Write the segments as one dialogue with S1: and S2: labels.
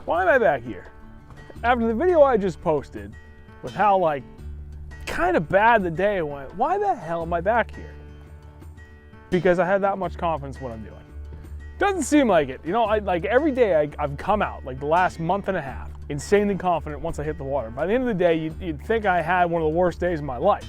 S1: Why am I back here? After the video I just posted with how like kind of bad the day went, why the hell am I back here? Because I had that much confidence in what I'm doing. Doesn't seem like it. You know, like every day I've come out, like the last month and a half, insanely confident once I hit the water. By the end of the day, you'd think I had one of the worst days of my life.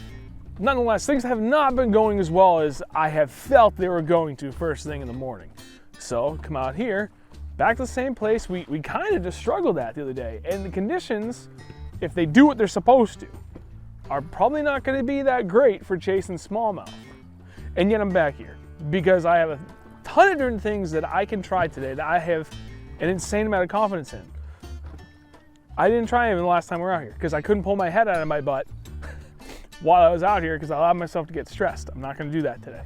S1: Nonetheless, things have not been going as well as I have felt they were going to first thing in the morning. So come out here, back to the same place we kind of just struggled at the other day. And the conditions, if they do what they're supposed to, are probably not going to be that great for chasing smallmouth. And yet I'm back here because I have a ton of different things that I can try today that I have an insane amount of confidence in. I didn't try even the last time we were out here because I couldn't pull my head out of my butt while I was out here because I allowed myself to get stressed. I'm not going to do that today.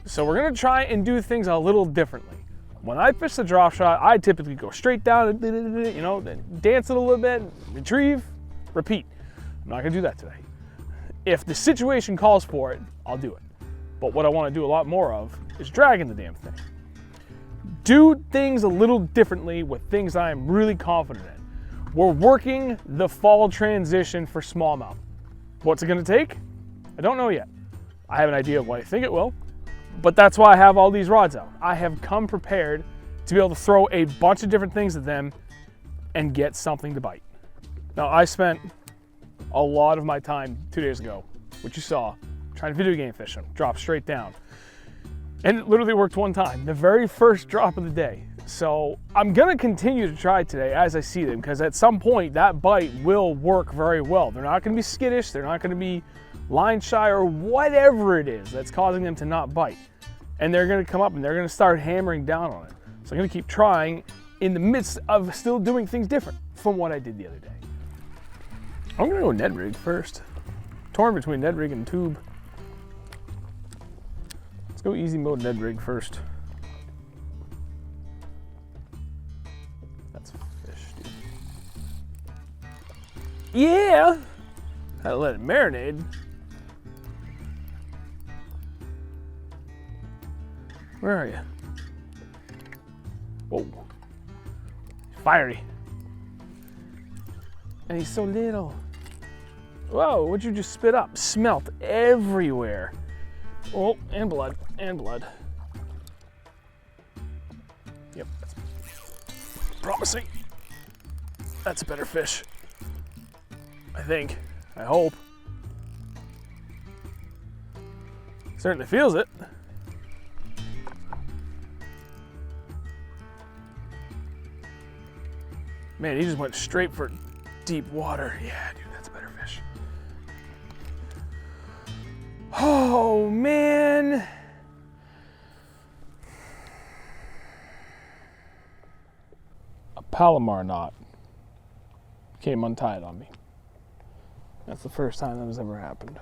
S1: So we're going to try and do things a little differently. When I fish the drop shot, I typically go straight down and, you know, then dance it a little bit, retrieve, repeat. I'm not going to do that today. If the situation calls for it, I'll do it. But what I want to do a lot more of is dragging the damn thing. Do things a little differently with things I am really confident in. We're working the fall transition for smallmouth. What's it going to take? I don't know yet. I have an idea of what I think it will, but that's why I have all these rods out. I have come prepared to be able to throw a bunch of different things at them and get something to bite. Now, I spent a lot of my time 2 days ago, which you saw, trying to video game fish them, drop straight down. And it literally worked one time, the very first drop of the day. So I'm gonna continue to try today as I see them, because at some point that bite will work very well. They're not gonna be skittish, they're not gonna be line shy or whatever it is that's causing them to not bite. And they're gonna come up and they're gonna start hammering down on it. So I'm gonna keep trying in the midst of still doing things different from what I did the other day. I'm gonna go Ned rig first. Torn between Ned rig and tube. Let's go easy mode Ned rig first. That's a fish, dude. Yeah! Had to let it marinate. Where are you? Whoa. Fiery. And he's so little. Whoa, what'd you just spit up? Smelt everywhere. Oh, and blood, and blood. Yep, that's promising. That's a better fish. I think, I hope. Certainly feels it. Man, he just went straight for deep water. Yeah, dude, that's a better fish. Oh, man. A Palomar knot came untied on me. That's the first time that has ever happened.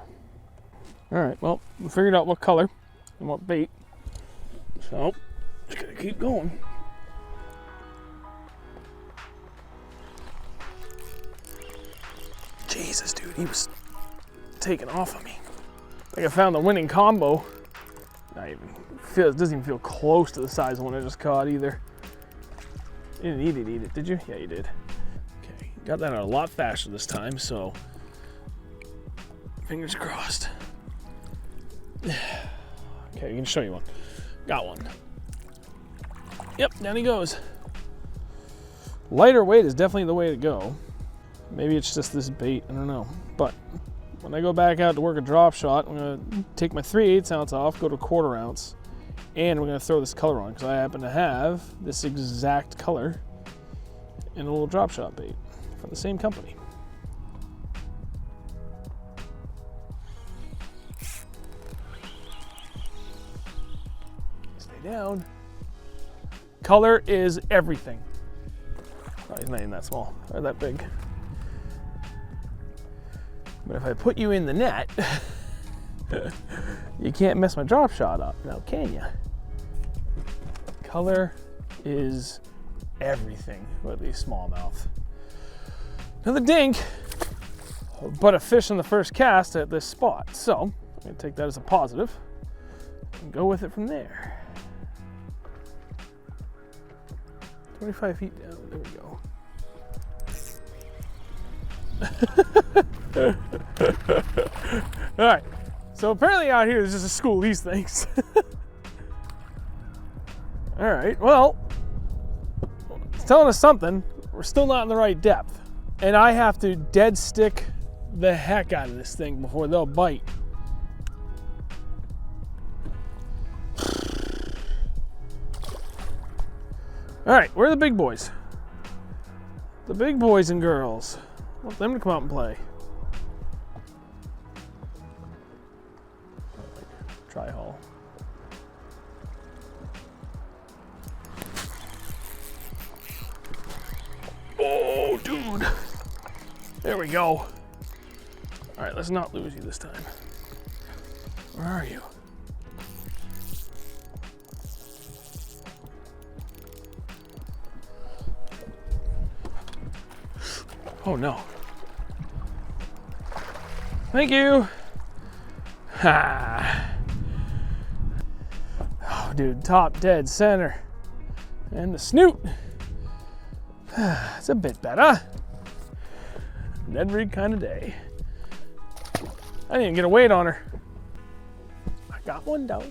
S1: All right, well, we figured out what color and what bait. So, just gotta keep going. Jesus, dude, he was taking off of me. Like I found the winning combo. Not even feels, doesn't even feel close to the size of the one I just caught either. You didn't eat it, did you? Yeah, you did. Okay, got that out a lot faster this time, so fingers crossed. Okay, I can show you one. Got one. Yep, down he goes. Lighter weight is definitely the way to go. Maybe it's just this bait, I don't know. But when I go back out to work a drop shot, I'm gonna take my 3/8 ounce off, go to 1/4 ounce, and we're gonna throw this color on because I happen to have this exact color in a little drop shot bait from the same company. Stay down. Color is everything. Oh, he's not even that small or that big. But if I put you in the net, you can't mess my drop shot up now, can you? Color is everything with these smallmouth. Another dink, but a fish in the first cast at this spot. So I'm gonna take that as a positive and go with it from there. 25 feet down, there we go. All right, so apparently out here there's just a school of these things. All right, well, it's telling us something. We're still not in the right depth. And I have to dead stick the heck out of this thing before they'll bite. All right, where are the big boys? The big boys and girls. I want them to come out and play. Try haul. Oh, dude. There we go. All right, let's not lose you this time. Where are you? Oh no. Thank you. Ha. Oh, dude, top dead center. And the snoot. It's a bit better. Ned rig kind of day. I didn't even get a weight on her. I got one though.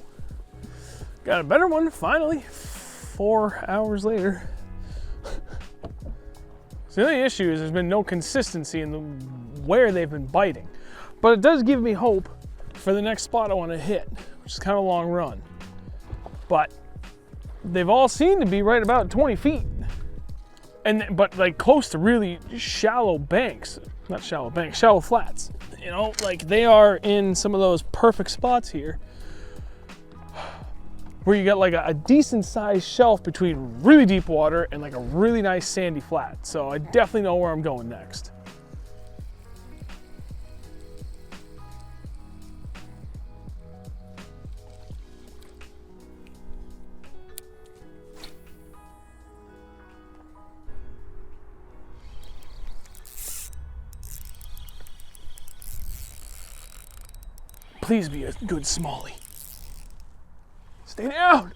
S1: Got a better one finally. 4 hours later. So the only issue is there's been no consistency in where they've been biting. But it does give me hope for the next spot I want to hit, which is kind of a long run. But they've all seemed to be right about 20 feet. But like close to really shallow banks. Not shallow banks, shallow flats. You know, like they are in some of those perfect spots here where you got like a decent sized shelf between really deep water and like a really nice sandy flat. So I definitely know where I'm going next. Please be a good smallie. Stay down.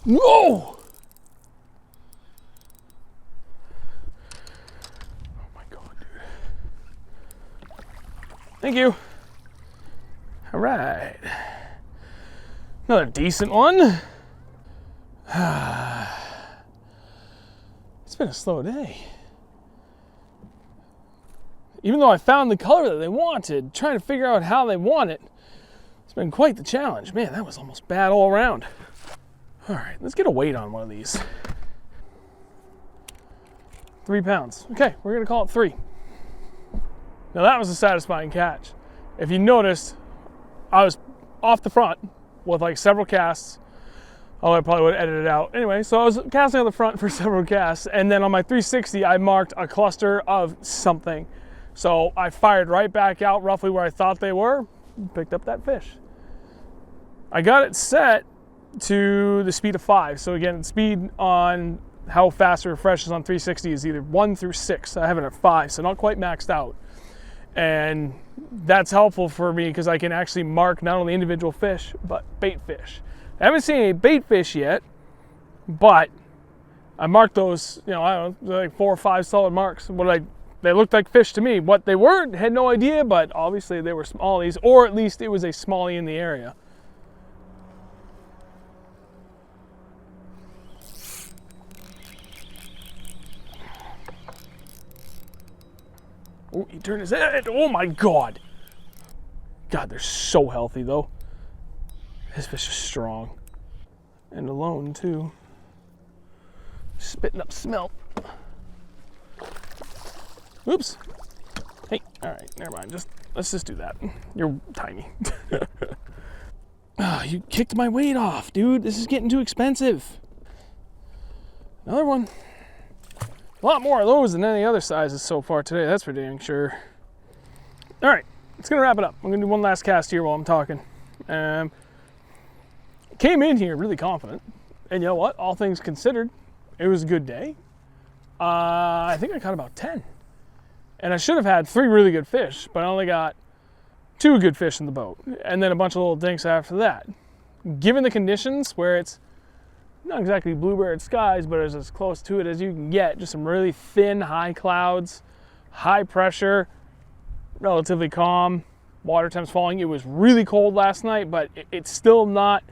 S1: No! Oh my God, dude. Thank you. All right. Another decent one. It's been a slow day. Even though I found the color that they wanted, trying to figure out how they want it, it's been quite the challenge. Man, that was almost bad all around. All right, let's get a weight on one of these. 3 pounds. Okay, we're gonna call it 3. Now that was a satisfying catch. If you noticed, I was off the front with like several casts. Oh, I probably would have edited it out. Anyway, so I was casting on the front for several casts, and then on my 360, I marked a cluster of something. So I fired right back out roughly where I thought they were, picked up that fish. I got it set to the speed of 5. So again, speed on how fast it refreshes on 360 is either 1 through 6. I have it at 5, so not quite maxed out. And that's helpful for me because I can actually mark not only individual fish, but bait fish. I haven't seen any bait fish yet, but I marked those, you know, I don't know, like 4 or 5 solid marks. They looked like fish to me. What they were, had no idea, but obviously they were smallies, or at least it was a smallie in the area. Oh, he turned his head. Oh my God. God, they're so healthy though. This fish is strong. And alone too. Spitting up smelt. Oops. Hey, all right, never mind. Let's just do that. You're tiny. Oh, you kicked my weight off, dude. This is getting too expensive. Another one. A lot more of those than any other sizes so far today, that's for dang sure. All right, it's gonna wrap it up. I'm gonna do one last cast here while I'm talking. Came in here really confident, and you know what? All things considered, it was a good day. I think I caught about 10. And I should have had 3 really good fish, but I only got 2 good fish in the boat, and then a bunch of little dinks after that. Given the conditions where it's not exactly bluebird skies, but it's as close to it as you can get. Just some really thin, high clouds, high pressure, relatively calm, water temps falling. It was really cold last night, but it's still not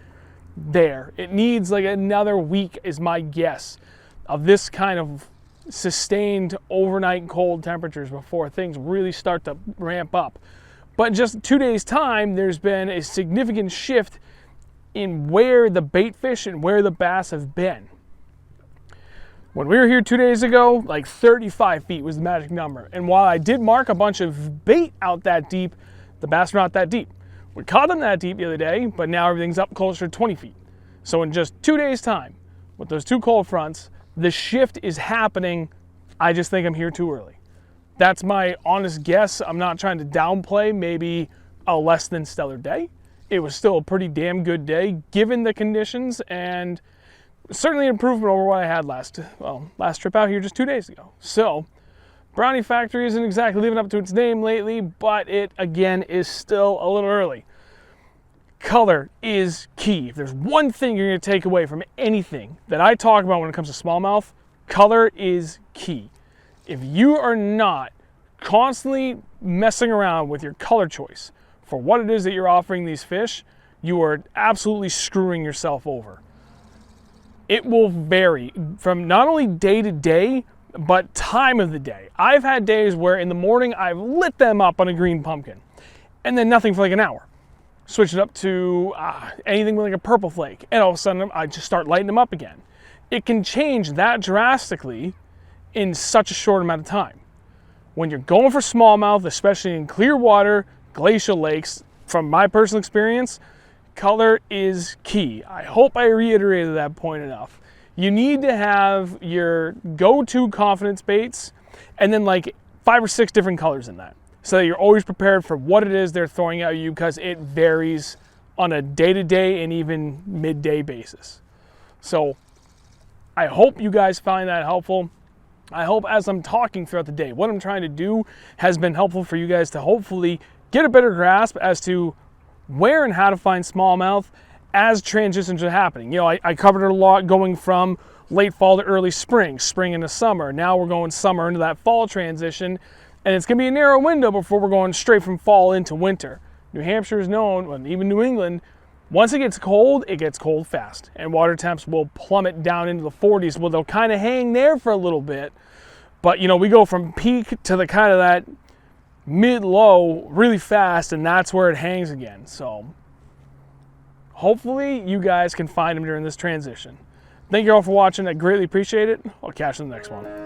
S1: there. It needs like another week is my guess of this kind of sustained overnight cold temperatures before things really start to ramp up. But in just 2 days time, there's been a significant shift in where the bait fish and where the bass have been. When we were here 2 days ago, like 35 feet was the magic number. And while I did mark a bunch of bait out that deep, the bass were not that deep. We caught them that deep the other day, but now everything's up closer to 20 feet. So in just 2 days time, with those two cold fronts, the shift is happening. I just think I'm here too early. That's my honest guess. I'm not trying to downplay maybe a less than stellar day. It was still a pretty damn good day given the conditions, and certainly an improvement over what I had last trip out here just 2 days ago. So Brownie Factory isn't exactly living up to its name lately, but it again is still a little early. Color is key. If there's one thing you're going to take away from anything that I talk about when it comes to smallmouth, color is key. If you are not constantly messing around with your color choice for what it is that you're offering these fish, you are absolutely screwing yourself over. It will vary from not only day to day, but time of the day. I've had days where in the morning I've lit them up on a green pumpkin and then nothing for like an hour. Switch it up to anything with like a purple flake, and all of a sudden I just start lighting them up again. It can change that drastically in such a short amount of time. When you're going for smallmouth, especially in clear water, glacial lakes, from my personal experience, color is key. I hope I reiterated that point enough. You need to have your go-to confidence baits and then like 5 or 6 different colors in that, so that you're always prepared for what it is they're throwing at you, because it varies on a day-to-day and even midday basis. So I hope you guys find that helpful. I hope as I'm talking throughout the day, what I'm trying to do has been helpful for you guys to hopefully get a better grasp as to where and how to find smallmouth as transitions are happening. You know, I covered it a lot going from late fall to early spring, spring into summer. Now we're going summer into that fall transition, and it's gonna be a narrow window before we're going straight from fall into winter. New Hampshire is known, and even New England, once it gets cold fast, and water temps will plummet down into the 40s. Well, they'll kind of hang there for a little bit, but you know, we go from peak to the kind of that mid-low really fast, and that's where it hangs again. So hopefully you guys can find them during this transition. Thank you all for watching. I greatly appreciate it. I'll catch you in the next one.